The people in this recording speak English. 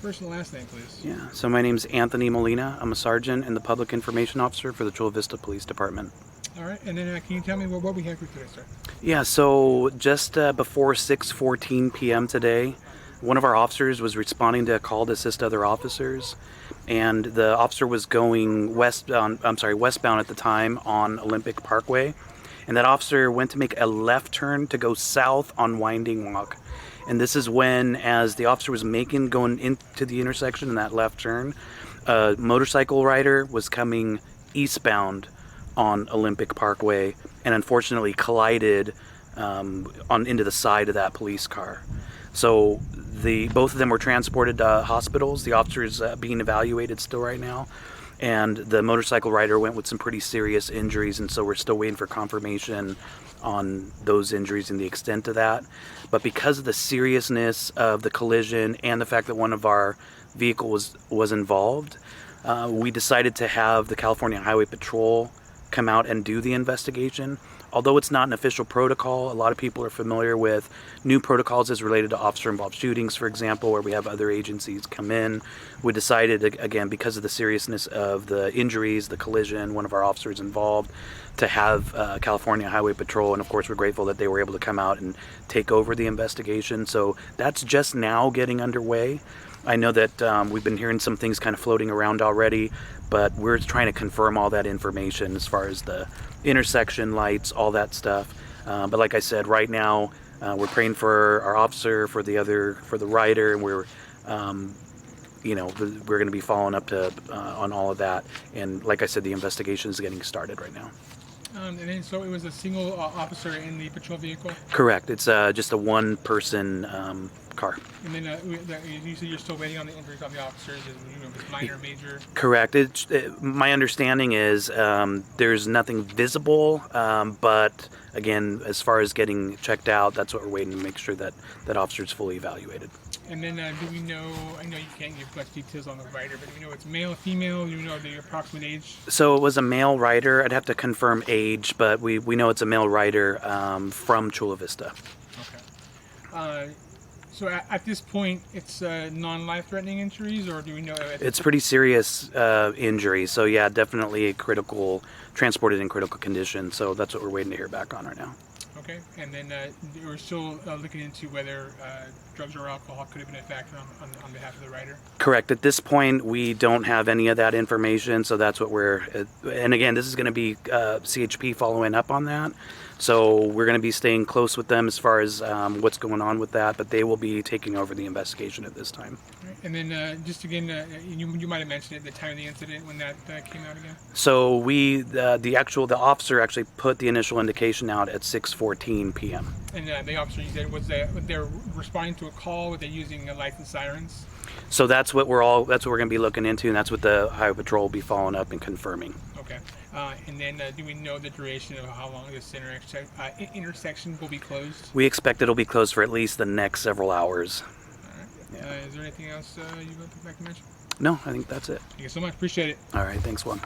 First and last name, please. Yeah, so my name's Anthony Molina. I'm a sergeant and the public information officer for the Chula Vista Police Department. All right, and then can you tell me what we have for today, sir? Yeah, so just before 6:14 p.m. today, one of our officers was responding to a call to assist other officers, and the officer was going westbound at the time on Olympic Parkway, and that officer went to make a left turn to go south on Windingwalk. And this is when, as the officer was going into the intersection in that left turn, a motorcycle rider was coming eastbound on Olympic Parkway and unfortunately collided into the side of that police car. So both of them were transported to hospitals. The officer is being evaluated still right now, and the motorcycle rider went with some pretty serious injuries, and so we're still waiting for confirmation on those injuries and the extent of that. But because of the seriousness of the collision and the fact that one of our vehicles was involved, we decided to have the California Highway Patrol come out and do the investigation. Although it's not an official protocol, a lot of people are familiar with new protocols as related to officer-involved shootings, for example, where we have other agencies come in. We decided, again, because of the seriousness of the injuries, the collision, one of our officers involved, to have California Highway Patrol, and of course we're grateful that they were able to come out and take over the investigation. So that's just now getting underway. I know that we've been hearing some things kind of floating around already, but we're trying to confirm all that information as far as the intersection lights, all that stuff. But like I said, right now we're praying for our officer, for the rider, and we're going to be following up on all of that. And like I said, the investigation is getting started right now. And then, so it was a single officer in the patrol vehicle? Correct. It's just a one-person car. And then you said you're still waiting on the injuries on the officers, minor, major? Correct. My understanding is there's nothing visible, but again, as far as getting checked out, that's what we're waiting to make sure that officer's fully evaluated. And then do we know, I know you can't give much details on the rider, but do we know it's male, female, do you know the approximate age? So it was a male rider. I'd have to confirm age, but we know it's a male rider from Chula Vista. Okay. So at this point, it's non-life-threatening injuries, or do we know? It's pretty serious injuries. So yeah, definitely transported in critical condition. So that's what we're waiting to hear back on right now. Okay, and then we're still looking into whether drugs or alcohol could have been a factor on behalf of the rider? Correct. At this point, we don't have any of that information, so that's what and again, this is going to be CHP following up on that. So we're going to be staying close with them as far as what's going on with that, but they will be taking over the investigation at this time. Right. And then just again, you might have mentioned it, the time of the incident when that came out again? So the officer actually put the initial indication out at 6:14 p.m. And the officer, you said, was they responding to a call? Were they using lights and sirens? So that's what we're going to be looking into, and that's what the Highway Patrol will be following up and confirming. Okay. And then do we know the duration of how long this intersection will be closed? We expect it'll be closed for at least the next several hours. All right. Yeah. Is there anything else you would like to mention? No, I think that's it. Thank you so much. Appreciate it. All right. Thanks, Juan.